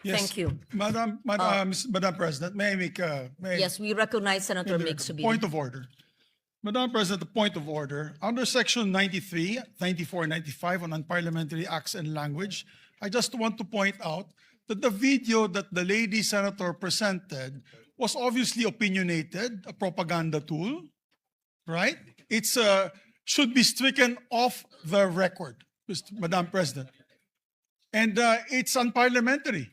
Thank you. Madam President, may I make, Yes, we recognize Senator Mig Subiri. point of order. Madam President, the point of order. Under Section 93, 94, and 95 on unparliamentary acts and language, I just want to point out that the video that the lady senator presented was obviously opinionated, a propaganda tool, right? It's should be stricken off the record, Madam President. And it's unparliamentary.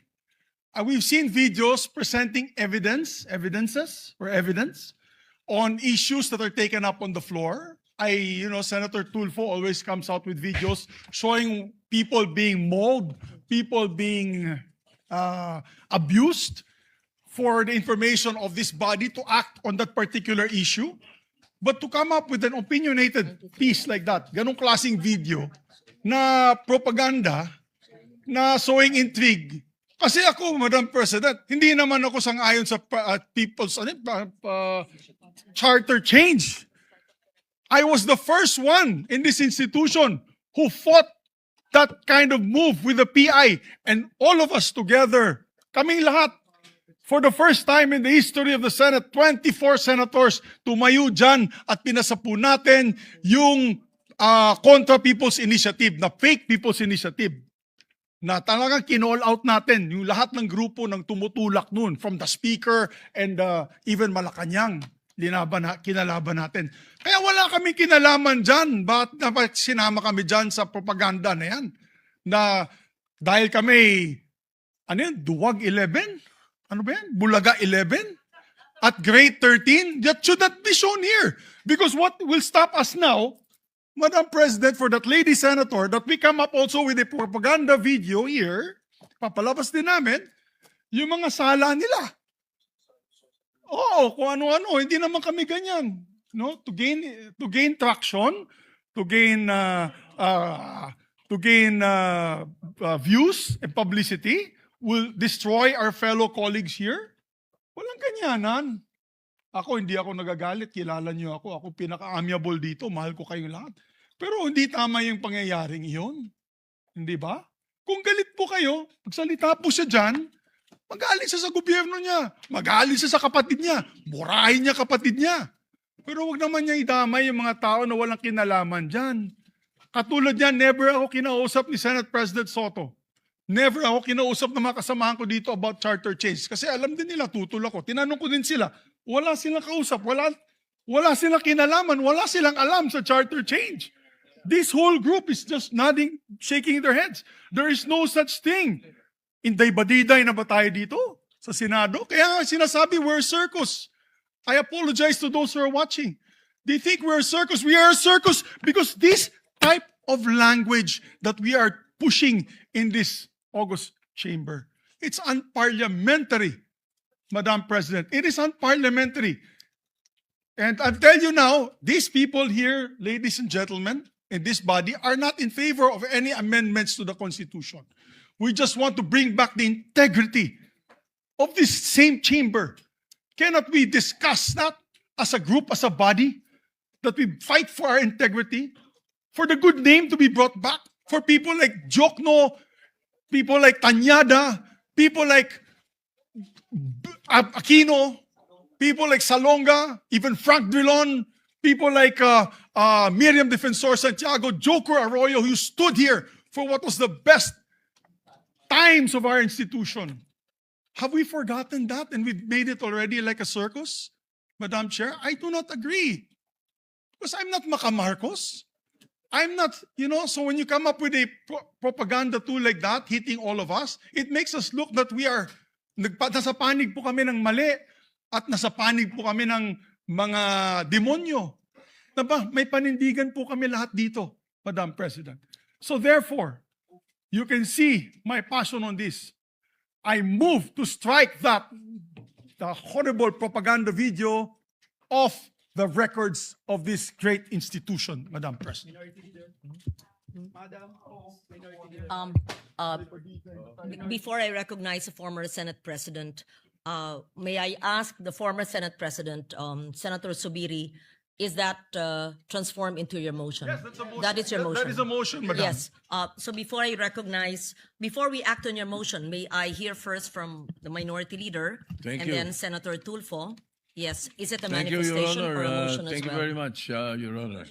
We've seen videos presenting evidence on issues that are taken up on the floor. Senator Tulfo always comes out with videos showing people being mauled, people being abused for the information of this body to act on that particular issue. But to come up with an opinionated piece like that, ganong klaseng video na propaganda, na sowing intrigue. Kasi ako, Madam President, hindi naman ako sang-ayon sa people's charter change. I was the first one in this institution who fought that kind of move with the PI, and all of us together, kaming lahat, for the first time in the history of the Senate, 24 senators tumayo dyan at pinasapu natin yung Contra People's Initiative, na fake People's Initiative, na talagang kinall out natin yung lahat ng grupo ng tumutulak nun, from the Speaker and even Malacanang, kinalaban natin. Kaya wala kami kinalaman dyan. Bakit sinama kami dyan sa propaganda na yan? Na dahil kami, Duwag 11? Ano ba yan? Bulaga 11? At grade 13? That should not be shown here. Because what will stop us now, Madam President, for that lady senator, that we come up also with a propaganda video here, papalabas din namin, yung mga sala nila. Oo, kung ano-ano, hindi naman kami ganyan. No? To gain traction, to gain views and publicity, will destroy our fellow colleagues here? Walang ganyanan. Hindi ako nagagalit. Kilala niyo ako. Ako pinaka-amiable dito. Mahal ko kayo lahat. Pero hindi tama yung pangyayaring iyon. Hindi ba? Kung galit po kayo, magsalita po siya dyan, magalit siya sa gobyerno niya. Magalit siya sa kapatid niya. Burahin niya kapatid niya. Pero wag naman niya idamay yung mga tao na walang kinalaman dyan. Katulad niya, never ako kinausap ni Senate President Soto. Never ako kinausap ng mga kasamahan ko dito about charter change. Kasi alam din nila, tutol ako. Tinanong ko din sila, wala silang kausap, wala silang kinalaman, wala silang alam sa charter change. This whole group is just nodding, shaking their heads. There is no such thing. Inday-badiday na ba tayo dito sa Senado? Kaya nga sinasabi, we're a circus. I apologize to those who are watching. They think we're a circus. We are a circus because this type of language that we are pushing in this August chamber, it's unparliamentary, Madam President. It is unparliamentary. And I'll tell you now, these people here, ladies and gentlemen, in this body, are not in favor of any amendments to the Constitution. We just want to bring back the integrity of this same chamber. Cannot we discuss that as a group, as a body, that we fight for our integrity, for the good name to be brought back, for people like Jokno, people like Tanyada, people like Aquino, people like Salonga, even Frank Drilon, people like Miriam Defensor Santiago, Joker Arroyo, who stood here for what was the best times of our institution. Have we forgotten that and we've made it already like a circus, Madam Chair? I do not agree. Because I'm not Macamarcos. I'm not, so when you come up with a propaganda tool like that, hitting all of us, it makes us look that we are, nasa panig po kami ng mali at nasa panig po kami ng mga demonyo. Diba? May panindigan po kami lahat dito, Madam President. So therefore, you can see my passion on this. I move to strike the horrible propaganda video off the records of this great institution, Madam President. Before I recognize the former Senate President, may I ask the former Senate President, Senator Subiri, is that transformed into your motion? Yes, that's a motion. That is your motion. That is a motion, madam. Yes. So before we act on your motion, may I hear first from the minority leader Thank and you. then Senator Tulfo? Yes. Is it a Thank you, Your manifestation Honor. or a motion Thank as you well? very much, Your Honor.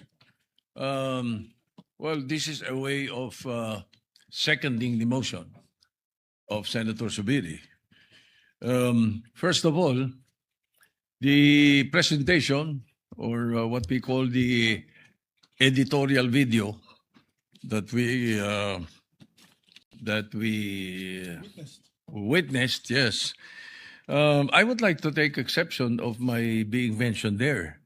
Well, this is a way of seconding the motion of Senator Subiri. First of all, the presentation, or what we call the editorial video that we witnessed, yes. I would like to take exception of my being mentioned there.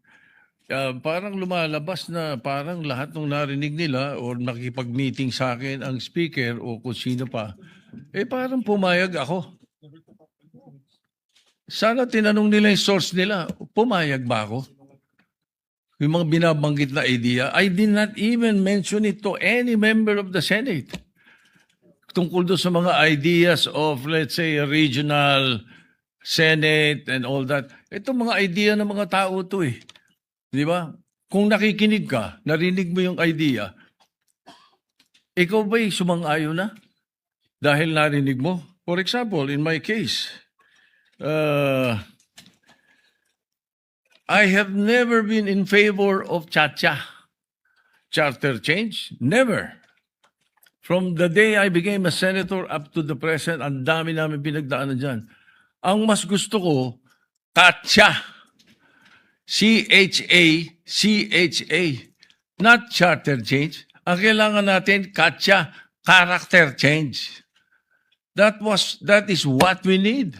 Parang lumalabas na parang lahat ng narinig nila or nakipag-meeting sa akin ang speaker o kung sino pa, parang pumayag ako. Sana tinanong nila yung source nila, pumayag ba ako? Yung mga binabanggit na idea, I did not even mention it to any member of the Senate. Tungkol doon sa mga ideas of, let's say, a regional Senate and all that. Ito mga idea ng mga tao to eh. Di ba? Kung nakikinig ka, narinig mo yung idea, ikaw ba'y sumang-ayon na? Dahil narinig mo? For example, in my case, I have never been in favor of charter change. Never. From the day I became a senator up to the present, ang dami namin pinagdaanan dyan. Ang mas gusto ko, CHA. C-H-A, not charter change. Ang kailangan natin, CHA, character change. That is what we need.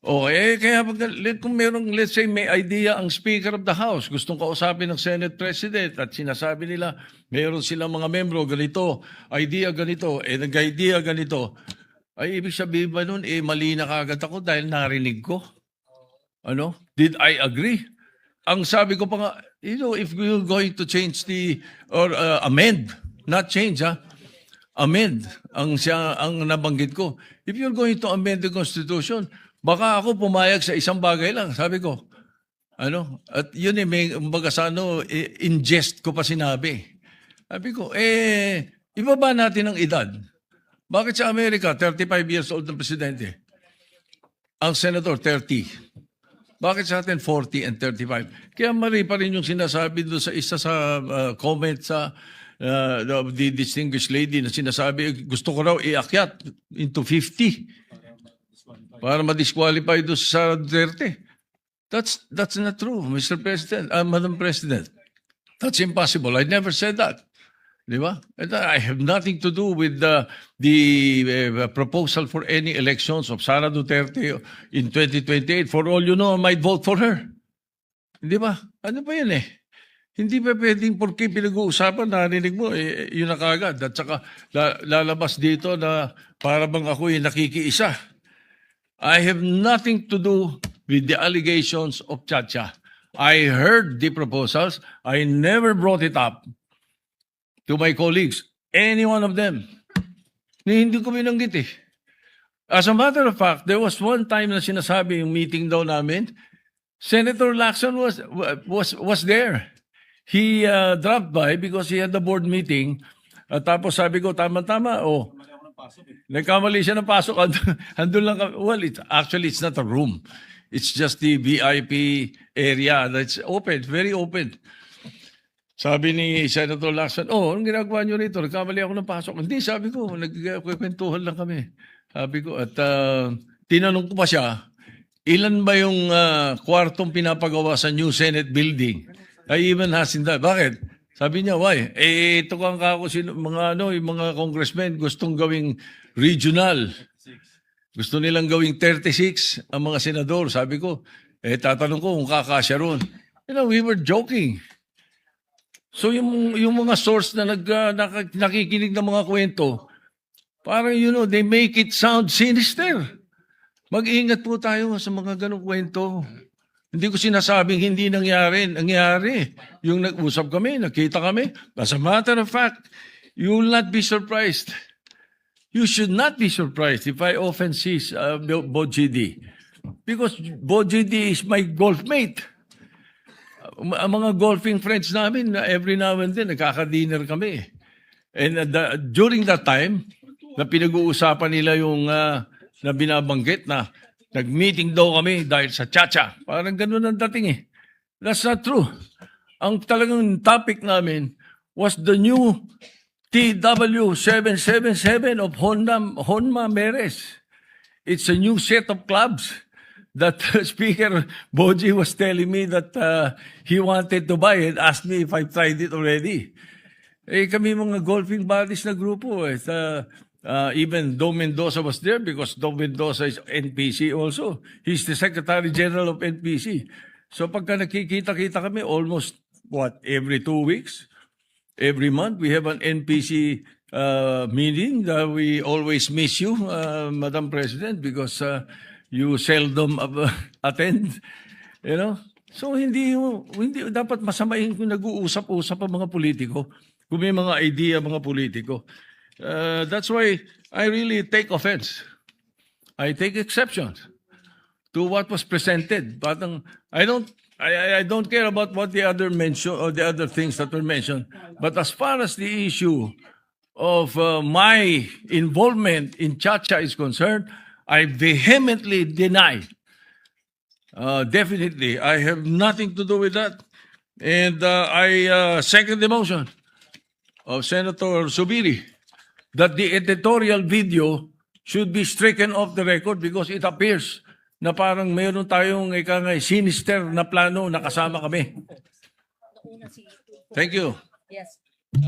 Kaya kung merong, let's say, may idea ang Speaker of the House, gustong kausapin ng Senate President at sinasabi nila, meron silang mga membro, ganito, idea ganito, nag-idea ganito, ay ibig sabihin ba nun, mali na kagad ako dahil narinig ko? Ano? Did I agree? Ang sabi ko pa nga, if we're going to change or amend, not change, amend, ang nabanggit ko. If you're going to amend the Constitution, baka ako pumayag sa isang bagay lang, sabi ko. At yun kumbaga sa in jest ko pa sinabi. Sabi ko, ibaba natin ang edad. Bakit sa Amerika, 35 years old ng presidente? Ang senator, 30. Bakit sa atin 40 and 35? Kaya mali pa rin yung sinasabi doon sa isa sa comment sa the distinguished lady na sinasabi, gusto ko raw iakyat into 50 para ma-disqualify doon sa Duterte. That's not true, Mr. President, Madam President. That's impossible. I never said that. Di ba? I have nothing to do with the proposal for any elections of Sara Duterte in 2028. For all you know, I might vote for her. Di ba? Ano pa yan eh? Hindi pa pwedeng porque pinag-uusapan, narinig mo, yun na kagad. At saka lalabas dito na para bang ako'y nakikiisa. I have nothing to do with the allegations of Chacha. I heard the proposals. I never brought it up to my colleagues, any one of them. Hindi ko binanggit eh. As a matter of fact, there was one time na sinasabi yung meeting daw namin, Senator Lacson was there. He dropped by because he had the board meeting. Tapos sabi ko, tama-tama, nagkamali siya ng pasok. Andun lang kami. Well, it's not a room. It's just the VIP area that's open, very open. Sabi ni Senator Lacson, anong ginagawa nyo rito? Nagkamali ako ng pasok. Hindi, sabi ko, nagkwentuhan lang kami. Sabi ko, at tinanong ko pa siya, ilan ba yung kwartong pinapagawa sa new Senate building? I even asked him that. Bakit? Sabi niya, why? Ito kang kako, yung mga congressmen gustong gawing regional. Gusto nilang gawing 36 ang mga senador. Sabi ko, tatanong ko kung kakasya ron. We were joking. So yung mga source na nakikinig ng mga kwento, parang they make it sound sinister. Mag-ingat po tayo sa mga ganong kwento. Hindi ko sinasabing hindi nangyari. Nangyari. Yung nag-usap kami, nakita kami. As a matter of fact, you will not be surprised. You should not be surprised if I often see Bo GD. Because Bo GD is my golf mate. ang mga golfing friends namin, every now and then, nagkaka-dinner kami. And during that time, na pinag-uusapan nila yung na binabanggit na nag-meeting daw kami dahil sa Chacha. Parang ganun ang dating eh. That's not true. Ang talagang topic namin was the new TW777 of Honma Meres. It's a new set of clubs that Speaker Boji was telling me that he wanted to buy and asked me if I've tried it already. Eh kami mga golfing buddies na grupo eh. Even Dom Mendoza was there because Dom Mendoza is NPC also. He's the Secretary General of NPC. So pagka nakikita-kita kami almost every 2 weeks, every month we have an NPC meeting. We always miss you, Madam President, because you seldom attend. You know? So hindi dapat masamahin kung nag-uusap-usap ang mga politiko. Kung may mga idea mga politiko. That's why I really take offense. I take exception to what was presented. But I don't care about what the other mention or the other things that were mentioned. But as far as the issue of my involvement in Chacha is concerned, I vehemently deny. Definitely, I have nothing to do with that. And I second the motion of Senator Subiri that the editorial video should be stricken off the record because it appears na parang mayroon tayong sinister na plano na kasama kami. Thank you. Yes.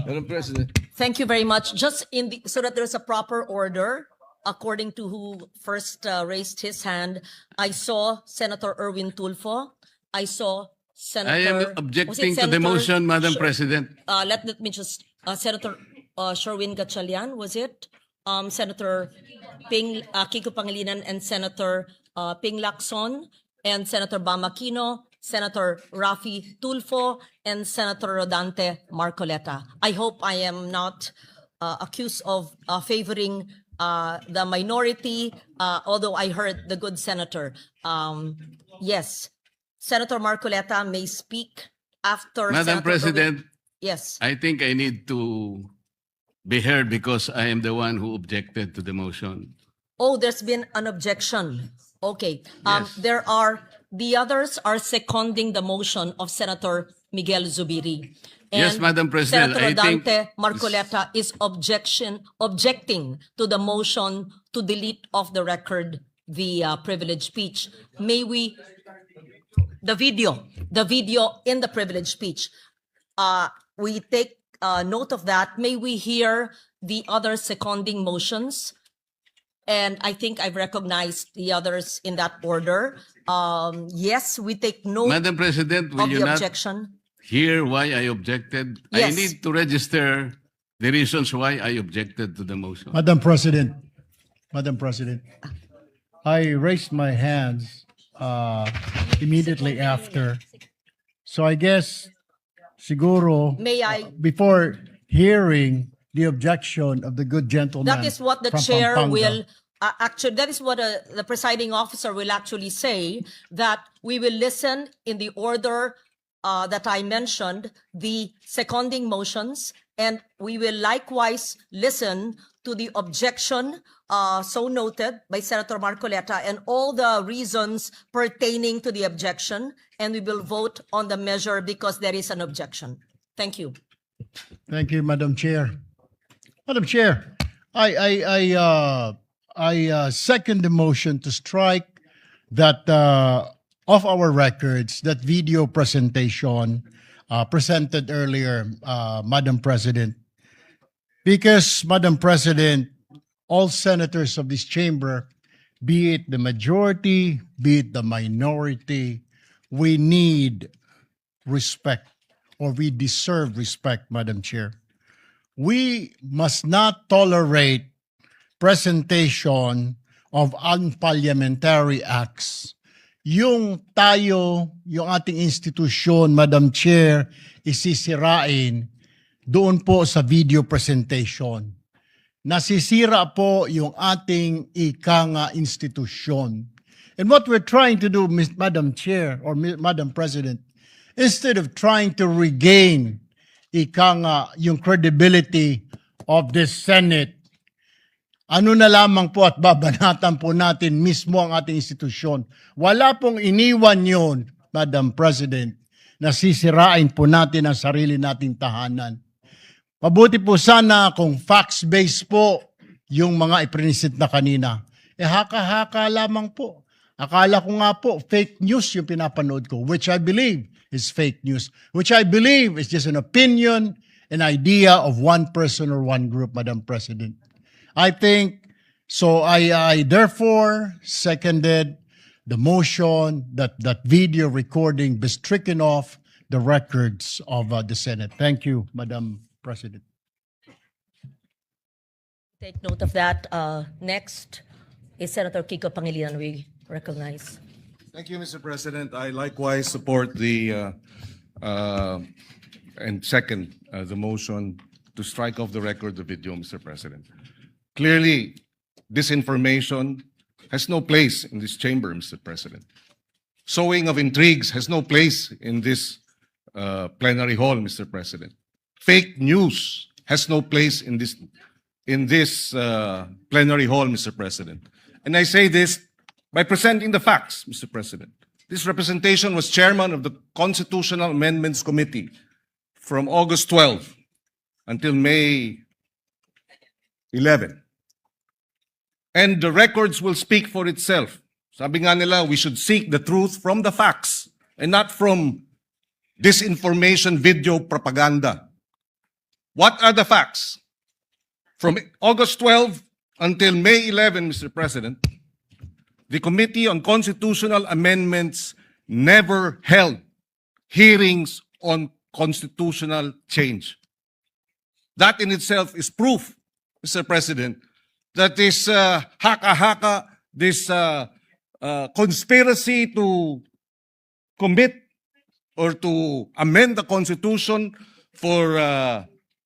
Madam President. Thank you very much. Just so that there's a proper order, according to who first raised his hand, I saw Senator Erwin Tulfo. I saw Senator. I am was it objecting to the Senator motion, Madam President. Let me just Senator Sherwin Gatchalian, was it? Senator Kiko Pangilinan and Senator Ping Lacson and Senator Bam Aquino, Senator Rafi Tulfo and Senator Rodante Marcoleta. I hope I am not accused of favoring the minority, although I heard the good senator. Yes, Senator Marcoleta may speak after Madam Senator President, Erwin. Yes. I think I need to be heard because I am the one who objected to the motion. Oh, there's been an objection. Okay. Yes. The others are seconding the motion of Senator Miguel Zubiri. Yes, Madam President, Senator I think Dante Marcoleta is objecting to the motion to delete off the record the privileged speech. May we, the video in the privileged speech. We take note of that. May we hear the other seconding motions? And I think I've recognized the others in that order. Yes, we take note Madam President, will of you the not objection. hear why I objected? I Yes. need to register the reasons why I objected to the motion. Madam President, I raised my hands immediately after. So I guess siguro May I? before hearing the objection of the good gentleman. That is what the from chair Pampanga. will actually. That is what the presiding officer will actually say. That we will listen in the order that I mentioned, the seconding motions, and we will likewise listen to the objection so noted by Senator Marcoleta and all the reasons pertaining to the objection, and we will vote on the measure because there is an objection. Thank you. Thank you, Madam Chair. Madam Chair, I second the motion to strike that off our records that video presentation presented earlier, Madam President, because Madam President, all senators of this chamber, be it the majority, be it the minority, we need respect, or we deserve respect, Madam Chair. We must not tolerate presentation of unparliamentary acts. Yung ating institusyon, Madam Chair, isisirain doon po sa video presentation. Nasisira po yung ating institusyon. And what we're trying to do, Madam Chair or Madam President, instead of trying to regain yung credibility of this Senate, ano na lamang po at babanatan po natin mismo ang ating institusyon. Wala pong iniwan yun, Madam President, na sisirain po natin ang sarili nating tahanan. Mabuti po sana kung facts-based po yung mga iprinisit na kanina. Haka-haka lamang po. Akala ko nga po, fake news yung pinapanood ko, which I believe is fake news, which I believe is just an opinion, an idea of one person or one group, Madam President. I think, so I therefore seconded the motion that that video recording be stricken off the records of the Senate. Thank you, Madam President. Take note of that. Next is Senator Kiko Pangilinan. We recognize. Thank you, Mr. President. I likewise support the and second the motion to strike off the record the video, Mr. President. Clearly, disinformation has no place in this chamber, Mr. President. Sowing of intrigues has no place in this plenary hall, Mr. President. Fake news has no place in this plenary hall, Mr. President. And I say this by presenting the facts, Mr. President. This representation was chairman of the Constitutional Amendments Committee from August 12 until May 11. And the records will speak for itself. Sabi nga nila, we should seek the truth from the facts and not from disinformation video propaganda. What are the facts? From August 12 until May 11, Mr. President, the Committee on Constitutional Amendments never held hearings on constitutional change. That in itself is proof, Mr. President, that this haka-haka, this conspiracy to commit or to amend the Constitution for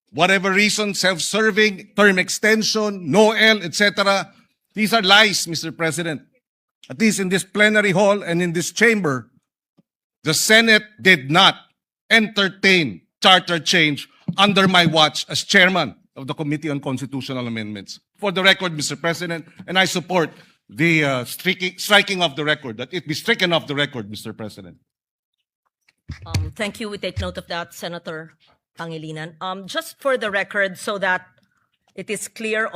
whatever reason, self-serving, term extension, NOEL, etc. These are lies, Mr. President. At least in this plenary hall and in this chamber, the Senate did not entertain charter change under my watch as chairman of the Committee on Constitutional Amendments. For the record, Mr. President, and I support the striking of the record, that it be stricken off the record, Mr. President. Thank you. We take note of that, Senator Pangilinan. Just for the record, so that it is clear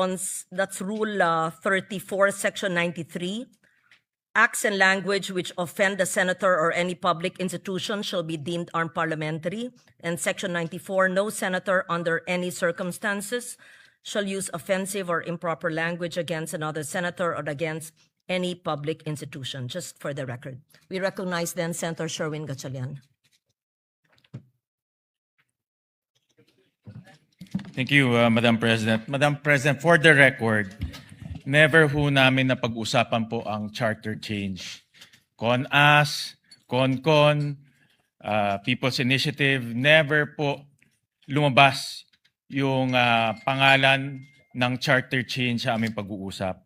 that's Rule 34, Section 93. Acts and language which offend a senator or any public institution shall be deemed unparliamentary. And Section 94, no senator under any circumstances shall use offensive or improper language against another senator or against any public institution, just for the record. We recognize then Senator Sherwin Gatchalian. Thank you, Madam President. Madam President, for the record, never ho namin napag-usapan po ang charter change. CONAS, CONCON, People's Initiative, never po lumabas yung pangalan ng charter change sa aming pag-uusap.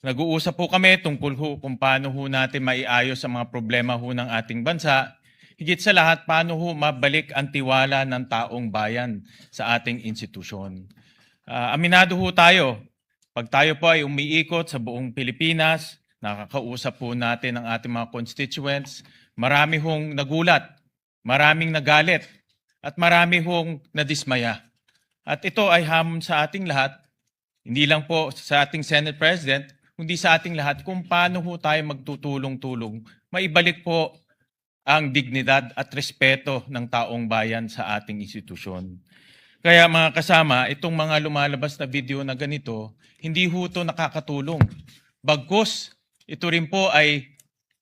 Nag-uusap po kami tungkol ho kung paano ho natin maiayos ang mga problema ho ng ating bansa. Higit sa lahat, paano ho mabalik ang tiwala ng taong bayan sa ating institusyon. Aminado ho tayo, pag tayo po ay umiikot sa buong Pilipinas, nakakausap po natin ang ating mga constituents, marami hong nagulat, maraming nagalit, at marami hong nadismaya. At ito ay hamon sa ating lahat, hindi lang po sa ating Senate President, kundi sa ating lahat kung paano ho tayo magtutulong-tulong, maibalik po ang dignidad at respeto ng taong bayan sa ating institusyon. Kaya mga kasama, itong mga lumalabas na video na ganito, hindi ho ito nakakatulong. Bagkus, ito rin po ay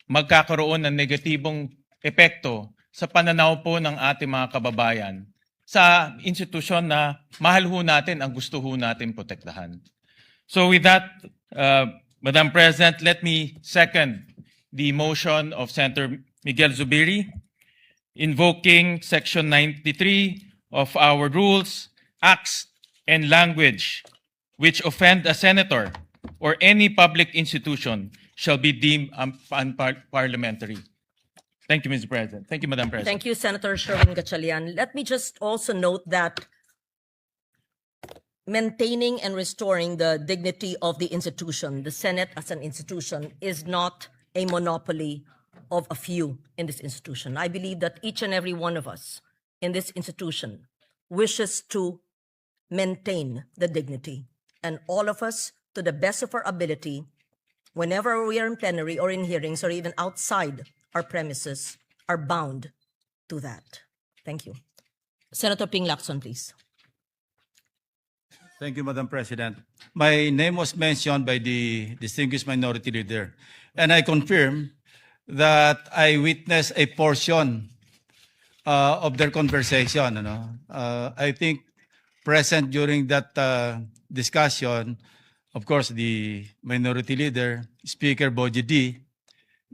magkakaroon ng negatibong epekto sa pananaw po ng ating mga kababayan sa institusyon na mahal ho natin ang gusto ho natin protektahan. So with that, Madam President, let me second the motion of Senator Miguel Zubiri, invoking Section 93 of our rules, acts, and language which offend a senator or any public institution shall be deemed unparliamentary. Thank you, Mr. President. Thank you, Madam President. Thank you, Senator Sherwin Gatchalian. Let me just also note that maintaining and restoring the dignity of the institution, the Senate as an institution, is not a monopoly of a few in this institution. I believe that each and every one of us in this institution wishes to maintain the dignity, and all of us, to the best of our ability, whenever we are in plenary or in hearings or even outside our premises, are bound to that. Thank you. Senator Ping Lacson, please. Thank you, Madam President. My name was mentioned by the distinguished minority leader, and I confirm that I witnessed a portion of their conversation. I think present during that discussion, of course, the minority leader, Speaker Boji D,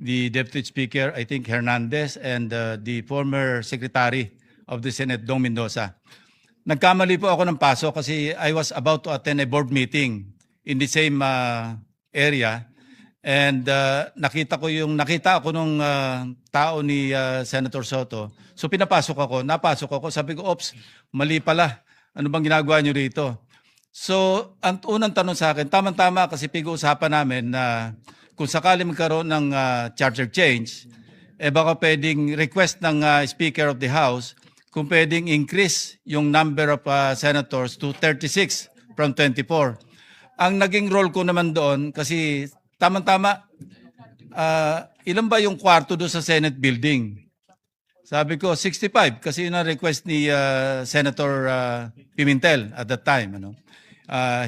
the Deputy Speaker, I think Hernandez, and the former Secretary of the Senate, Dong Mendoza. Nagkamali po ako ng paso kasi I was about to attend a board meeting in the same area, and nakita ako nung tao ni Senator Soto. So napasok ako, sabi ko, "Ops, mali pala. Ano bang ginagawa niyo rito?" So, ang unang tanong sa akin, tama-tama kasi pag-uusapan namin na kung sakali magkaroon ng charter change, baka pwedeng request ng Speaker of the House kung pwedeng increase yung number of senators to 36 from 24. Ang naging role ko naman doon, kasi tama-tama, ilan ba yung kwarto doon sa Senate building? Sabi ko, 65, kasi yun ang request ni Senator Pimentel at that time.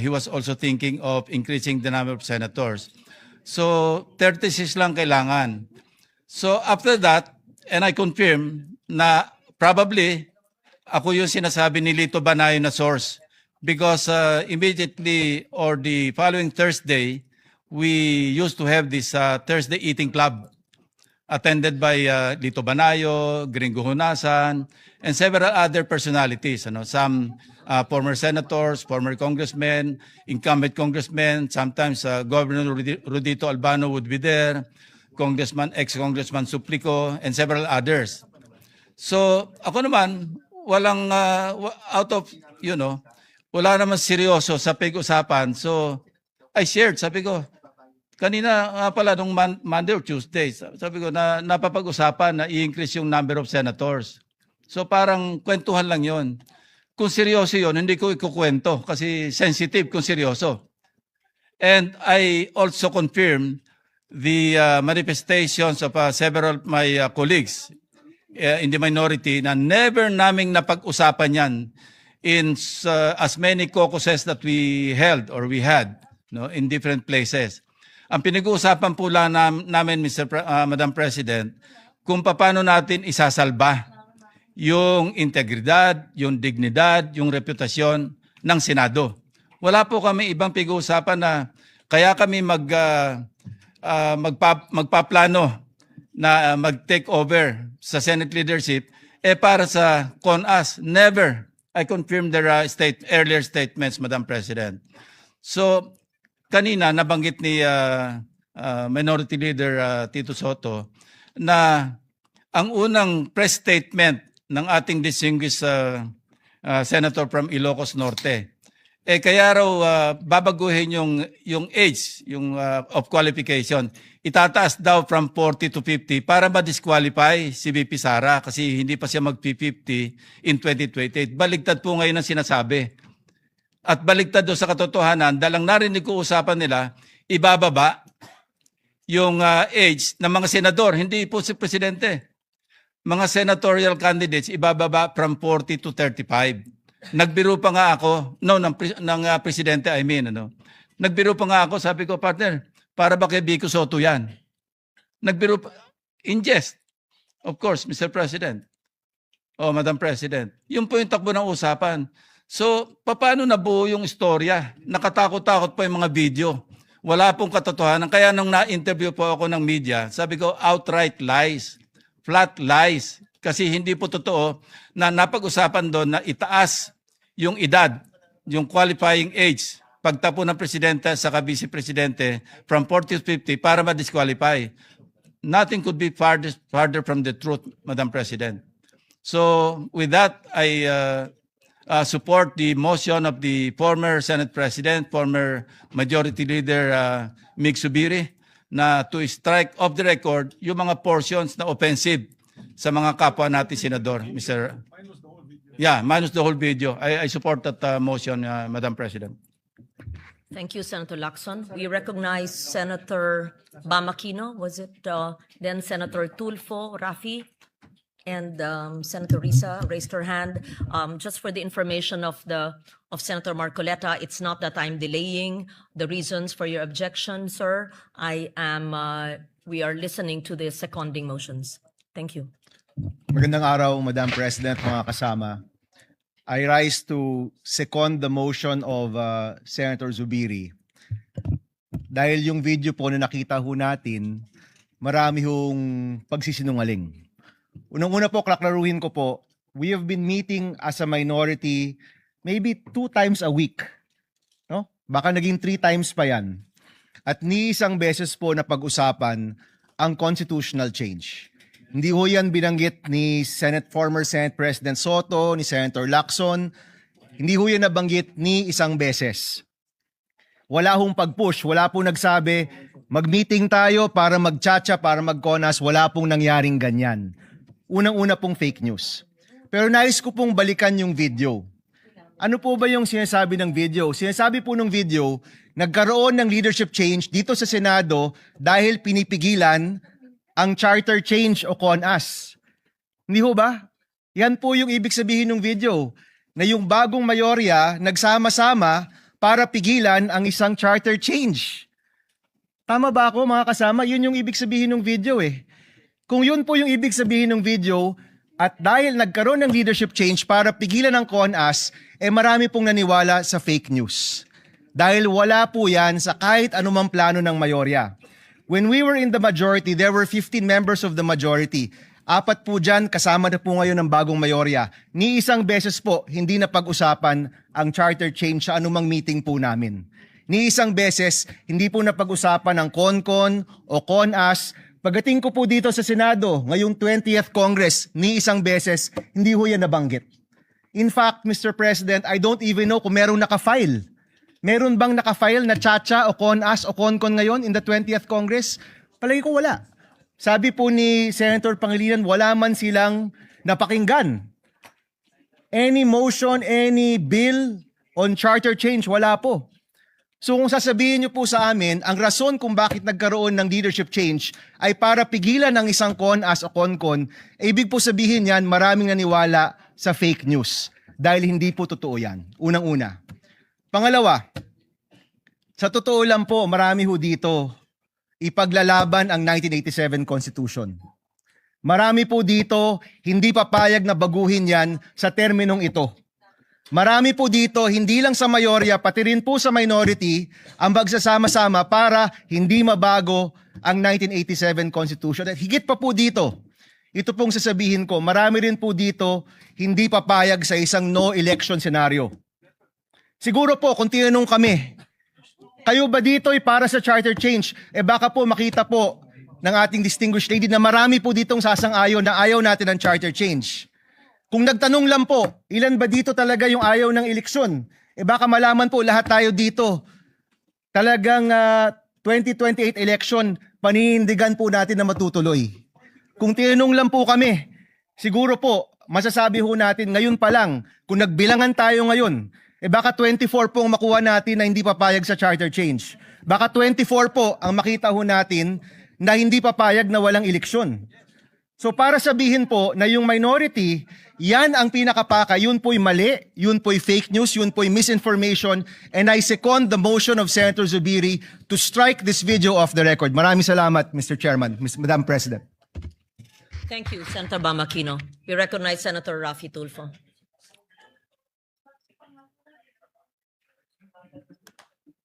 He was also thinking of increasing the number of senators. So, 36 lang kailangan. So, after that, and I confirm na probably ako yung sinasabi ni Lito Banayo na source, because immediately or the following Thursday, we used to have this Thursday eating club attended by Lito Banayo, Gringo Hunasan, and several other personalities. Some former senators, former congressmen, incumbent congressmen, sometimes Governor Rudito Albano would be there, ex-Congressman Suplico, and several others. So, ako naman, walang, wala naman seryoso sa pag-usapan. So, I shared, sabi ko, kanina nga pala nung Monday or Tuesday, sabi ko na napapag-usapan na i-increase yung number of senators. So, parang kwentuhan lang yon. Kung seryoso yon, hindi ko ikukwento kasi sensitive kung seryoso. And I also confirm the manifestations of several of my colleagues in the minority na never naming napag-usapan yan in as many caucuses that we held or we had in different places. Ang pinag-uusapan po lang namin, Madam President, kung paano natin isasalba yung integridad, yung dignidad, yung reputasyon ng Senado. Wala po kami ibang pag-uusapan na kaya kami magpaplano na mag-take over sa Senate leadership, para sa CONAS, never. I confirm their earlier statements, Madam President. So, kanina nabanggit ni Minority Leader Tito Soto na ang unang press statement ng ating distinguished Senator from Ilocos Norte, kaya raw babaguhin yung age of qualification. Itataas daw from 40 to 50 para ma-disqualify si VP Sara kasi hindi pa siya mag-50 in 2028. Baligtad po ngayon ang sinasabi. At baligtad doon sa katotohanan, dalang narinig ko usapan nila, ibababa yung age ng mga senador, hindi po si Presidente. Mga senatorial candidates, ibababa from 40 to 35. Nagbiro pa nga ako, ng Presidente, Nagbiro pa nga ako, sabi ko, partner, para ba kay Vico Soto yan? Nagbiro pa, in jest, of course, Mr. President. Madam President. Yun po yung takbo ng usapan. So, paano nabuo yung istorya? Nakatakot-takot pa yung mga video. Wala pong katotohanan. Kaya nung na-interview po ako ng media, sabi ko, outright lies, flat lies. Kasi hindi po totoo na napag-usapan doon na itaas yung edad, yung qualifying age, pagtapo ng presidente sa vice presidente from 40 to 50 para ma-disqualify. nothing could be farther from the truth, Madam President. So with that, I support the motion of the former Senate President, former Majority Leader Mig Subiri, na to strike off the record yung mga portions na offensive sa mga kapwa natin senador, Mr. Yeah, minus the whole video. I support that motion, Madam President. Thank you, Senator Lacson. We recognize Senator Bamakino. Was it then Senator Tulfo, Rafi, and Senator Risa raised her hand. Just for the information of Senator Marcoleta, it's not that I'm delaying the reasons for your objection, sir. We are listening to the seconding motions. Thank you. Magandang araw, Madam President, mga kasama. I rise to second the motion of Senator Zubiri. Dahil yung video po na nakita ho natin, marami hong pagsisinungaling. Unang-una po, klaklaruhin ko po, we have been meeting as a minority maybe 2 times a week. No? Baka naging 3 times pa yan. At ni isang beses po na pag-usapan ang constitutional change. Hindi ho yan binanggit ni former Senate President Soto, ni Senator Lacson. Hindi ho yan nabanggit ni isang beses. Wala hong pag-push, wala pong nagsabi, mag-meeting tayo para mag-chacha, para mag-conas, wala pong nangyaring ganyan. Unang-una pong fake news. Pero nais ko pong balikan yung video. Ano po ba yung sinasabi ng video? Sinasabi po ng video, nagkaroon ng leadership change dito sa Senado dahil pinipigilan ang charter change o CONAS. Hindi ho ba? Yan po yung ibig sabihin ng video, na yung bagong mayorya nagsama-sama para pigilan ang isang charter change. Tama ba ako, mga kasama? Yun yung ibig sabihin ng video eh. Kung yun po yung ibig sabihin ng video, at dahil nagkaroon ng leadership change para pigilan ang CONAS, marami pong naniwala sa fake news. Dahil wala po yan sa kahit anumang plano ng mayorya. When we were in the majority, there were 15 members of the majority. 4 po dyan, kasama na po ngayon ng bagong mayorya. Ni isang beses po, hindi na pag-usapan ang charter change sa anumang meeting po namin. Ni isang beses, hindi po na pag-usapan ang CONCON o CONAS. Pagdating ko po dito sa Senado, ngayong 20th Congress, ni isang beses, hindi ho yan nabanggit. In fact, Mr. President, I don't even know kung merong naka-file. Meron bang naka-file na chacha o CONAS o CONCON ngayon in the 20th Congress? Palagi ko wala. Sabi po ni Senator Pangilinan, wala man silang napakinggan. Any motion, any bill on charter change, wala po. So kung sasabihin niyo po sa amin, ang rason kung bakit nagkaroon ng leadership change ay para pigilan ang isang CONAS o CONCON, ibig po sabihin yan, maraming naniwala sa fake news. Dahil hindi po totoo yan. Unang-una. Pangalawa, sa totoo lang po, marami ho dito ipaglalaban ang 1987 Constitution. Marami po dito hindi papayag na baguhin yan sa terminong ito. Marami po dito, hindi lang sa mayorya, pati rin po sa minority, ang magsasama-sama para hindi mabago ang 1987 Constitution. At higit pa po dito, ito pong sasabihin ko, marami rin po dito hindi papayag sa isang no election scenario. Siguro po, kung tinanong kami, kayo ba dito ay para sa charter change? Baka po makita po ng ating distinguished lady na marami po ditong sasang-ayon na ayaw natin ng charter change. Kung nagtanong lang po, ilan ba dito talaga yung ayaw ng eleksyon? Baka malaman po lahat tayo dito. Talagang 2028 election, paninindigan po natin na matutuloy. Kung tinanong lang po kami, siguro po, masasabi ho natin ngayon pa lang, kung nagbilangan tayo ngayon, baka 24 po ang makuha natin na hindi papayag sa charter change. Baka 24 po ang makita ho natin na hindi papayag na walang eleksyon. So para sabihin po na yung minority, yan ang pinakapaka, yun po'y mali, yun po'y fake news, yun po'y misinformation, and I second the motion of Senator Zubiri to strike this video off the record. Maraming salamat, Mr. Chairman, Madam President. Thank you, Senator Bamakino. We recognize Senator Rafi Tulfo.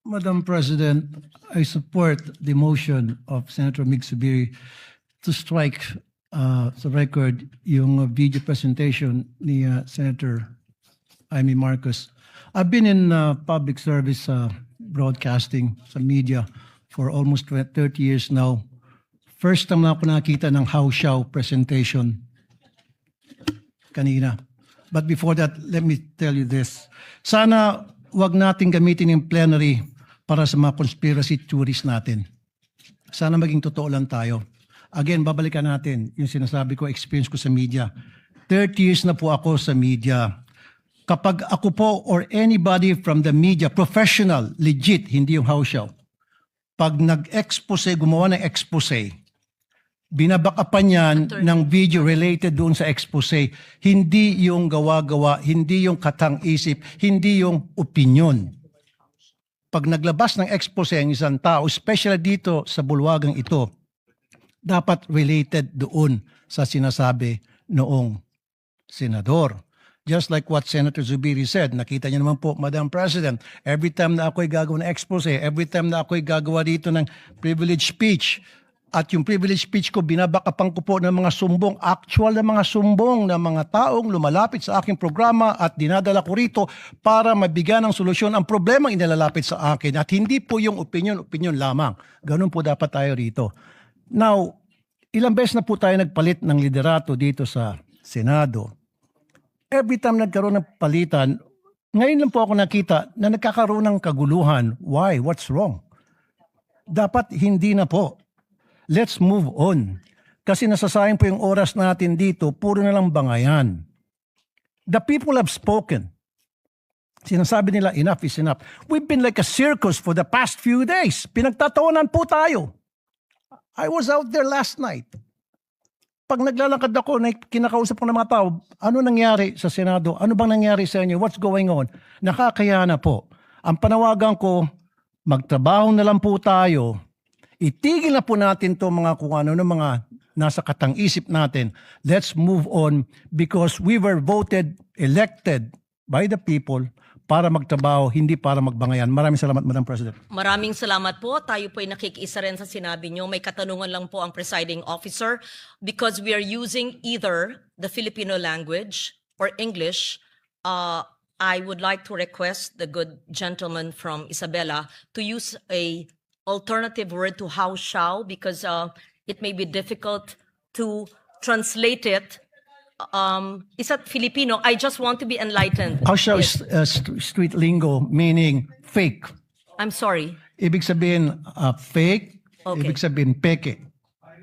Madam President, I support the motion of Senator Mig Subiri to strike sa record yung video presentation ni Senator Amy Marcos. I've been in public service broadcasting sa media for almost 30 years now. First time na ako nakita ng House Show presentation kanina. But before that, let me tell you this. Sana wag nating gamitin yung plenary para sa mga conspiracy theories natin. Sana maging totoo lang tayo. Again, babalikan natin yung sinasabi ko, experience ko sa media. 30 years na po ako sa media. Kapag ako po or anybody from the media, professional, legit, hindi yung house show, pag nag-expose, gumawa ng expose, binabakapan yan ng video related doon sa expose, hindi yung gawa-gawa, hindi yung katang-isip, hindi yung opinion. Pag naglabas ng expose ang isang tao, especially dito sa bulwagang ito, dapat related doon sa sinasabi noong senador. Just like what Senator Zubiri said, nakita niyo naman po, Madam President, every time na ako'y gagawa ng expose, every time na ako'y gagawa dito ng privilege speech, at yung privilege speech ko, binabakapan ko po ng mga sumbong, actual na mga sumbong ng mga taong lumalapit sa aking programa at dinadala ko rito para mabigyan ng solusyon ang problemang inilalapit sa akin at hindi po yung opinion lamang. Ganun po dapat tayo rito. Now, ilang beses na po tayo nagpalit ng liderato dito sa Senado. Every time nagkaroon ng palitan, ngayon lang po ako nakita na nagkakaroon ng kaguluhan. Why? What's wrong? Dapat hindi na po. Let's move on. Kasi nasasayang po yung oras natin dito, puro na lang bangayan. The people have spoken. Sinasabi nila, enough is enough. We've been like a circus for the past few days. Pinagtatawanan po tayo. I was out there last night. Pag naglalakad ako, kinakausap ko ng mga tao, ano nangyari sa Senado? Ano bang nangyari sa inyo? What's going on? Nakakaya na po. Ang panawagan ko, magtrabaho na lang po tayo. Itigil na po natin to mga kung ano ng mga nasa katang-isip natin. Let's move on because we were voted, elected by the people para magtrabaho, hindi para magbangayan. Maraming salamat, Madam President. Maraming salamat po. Tayo po ay nakikiisa rin sa sinabi nyo. May katanungan lang po ang presiding officer because we are using either the Filipino language or English. I would like to request the good gentleman from Isabela to use a alternative word to how shall because it may be difficult to translate it. Is that Filipino? I just want to be enlightened. How shall Yes. street lingo meaning fake? I'm sorry. Ibig sabihin fake, Okay. ibig sabihin peke.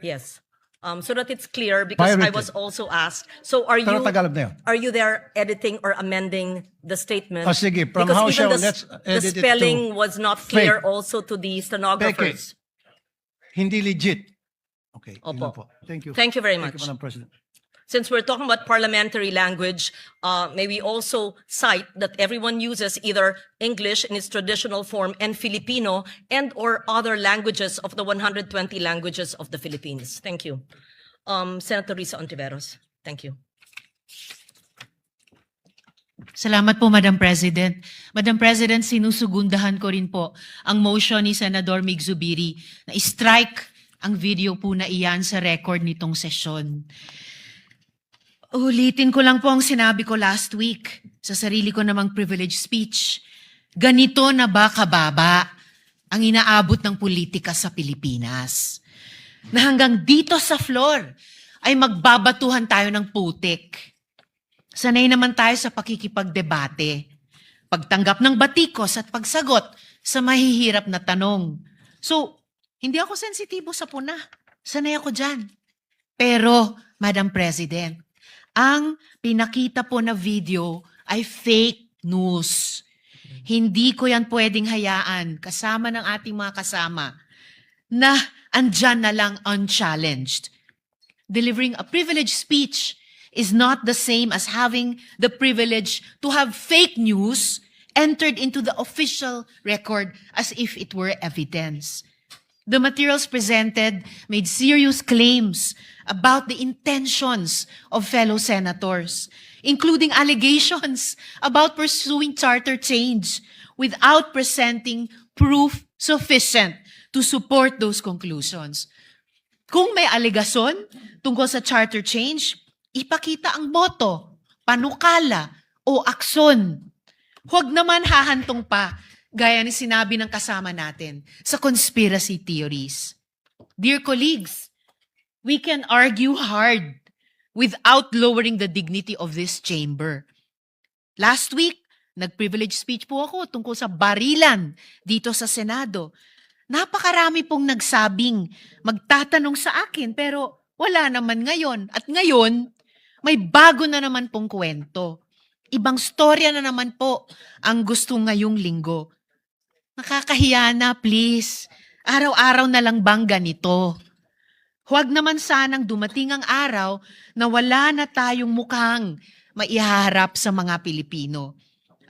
Yes. So that it's clear because I Pirated. was also asked. So are Pero you Tagalog na yun. are you there editing or amending the statement? Sige, from Because how even shall, the, let's the edit it to spelling was not clear fake. also to the stenographers. Hindi legit. Okay. yun Opo. lang po. Thank you. Thank you very Thank much. you, Madam President. Since we're talking about parliamentary language, may we also cite that everyone uses either English in its traditional form and Filipino and or other languages of the 120 languages of the Philippines. Thank you. Senator Risa Ontiveros. Thank you. Salamat po, Madam President. Madam President, sinusugundahan ko rin po ang motion ni Senador Mig Zubiri na strike ang video po na iyan sa record nitong sesyon. Ulitin ko lang po ang sinabi ko last week sa sarili ko namang privilege speech. Ganito na ba kababa ang inaabot ng politika sa Pilipinas? Na hanggang dito sa floor ay magbabatuhan tayo ng putik. Sanay naman tayo sa pakikipagdebate, pagtanggap ng batikos at pagsagot sa mahihirap na tanong. So, hindi ako sensitibo sa puna. Sanay ako dyan. Pero, Madam President, ang pinakita po na video ay fake news. Hindi ko yan pwedeng hayaan kasama ng ating mga kasama na andyan na lang unchallenged. Delivering a privileged speech is not the same as having the privilege to have fake news entered into the official record as if it were evidence. The materials presented made serious claims about the intentions of fellow senators, including allegations about pursuing charter change without presenting proof sufficient to support those conclusions. Kung may alegasyon tungkol sa charter change, ipakita ang boto, panukala, o akson. Huwag naman hahantong pa, gaya ni sinabi ng kasama natin, sa conspiracy theories. Dear colleagues, we can argue hard without lowering the dignity of this chamber. Last week, nag-privilege speech po ako tungkol sa barilan dito sa Senado. Napakarami pong nagsabing magtatanong sa akin pero wala naman ngayon. At ngayon, may bago na naman pong kwento. Ibang storya na naman po ang gusto ngayong linggo. Nakakahiya na, please. Araw-araw na lang bang ganito? Huwag naman sanang dumating ang araw na wala na tayong mukhang maiharap sa mga Pilipino.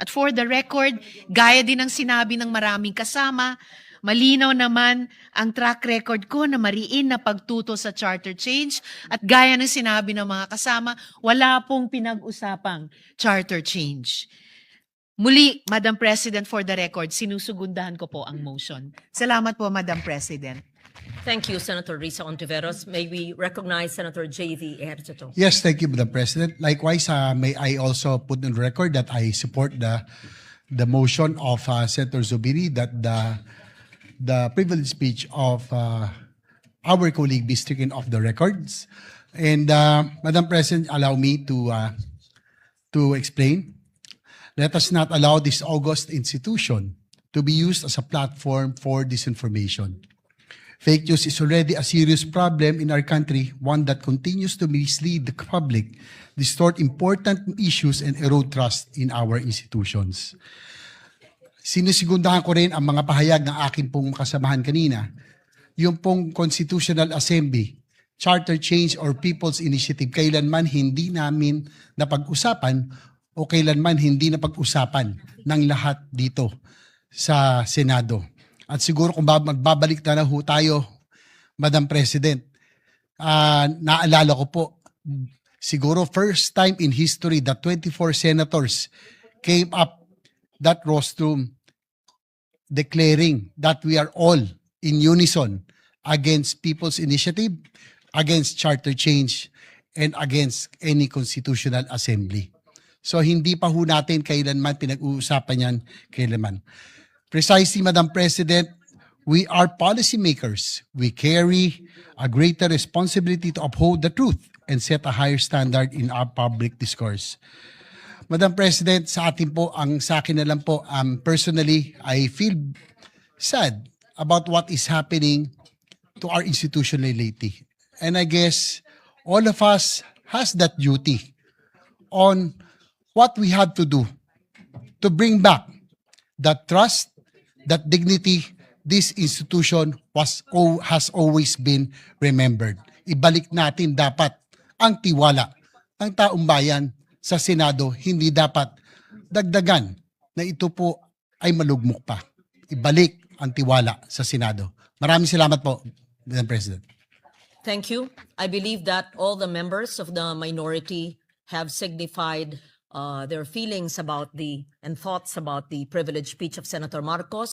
At for the record, gaya din ng sinabi ng maraming kasama, malinaw naman ang track record ko na mariin na pagtuto sa charter change at gaya ng sinabi ng mga kasama, wala pong pinag-usapang charter change. Muli, Madam President, for the record, sinusugundahan ko po ang motion. Salamat po, Madam President. Thank you, Senator Risa Ontiveros. May we recognize Senator J.V. Ejercito. Yes, thank you, Madam President. Likewise, may I also put on record that I support the motion of Senator Zubiri that the privilege speech of our colleague be stricken off the records. And Madam President, allow me to explain. Let us not allow this august institution to be used as a platform for disinformation. Fake news is already a serious problem in our country, one that continues to mislead the public, distort important issues, and erode trust in our institutions. Sinisigundahan ko rin ang mga pahayag ng aking pong kasamahan kanina, yung pong Constitutional Assembly, Charter Change or People's Initiative, kailanman hindi namin napag-usapan o kailanman hindi napag-usapan ng lahat dito sa Senado. At siguro kung magbabalik na ho tayo, Madam President, naalala ko po, siguro first time in history that 24 senators came up that rostrum declaring that we are all in unison against People's Initiative, against Charter Change, and against any Constitutional Assembly. So hindi pa ho natin kailanman pinag-uusapan yan kailanman. Precisely, Madam President, we are policymakers. We carry a greater responsibility to uphold the truth and set a higher standard in our public discourse. Madam President, sa atin po, sa akin na lang po, personally, I feel sad about what is happening to our institution lately. And I guess all of us has that duty on what we have to do to bring back that trust, that dignity this institution has always been remembered. Ibalik natin dapat ang tiwala ng taong bayan sa Senado, hindi dapat dagdagan na ito po ay malugmok pa. Ibalik ang tiwala sa Senado. Maraming salamat po, Madam President. Thank you. I believe that all the members of the minority have signified their feelings about and thoughts about the privileged speech of Senator Marcos.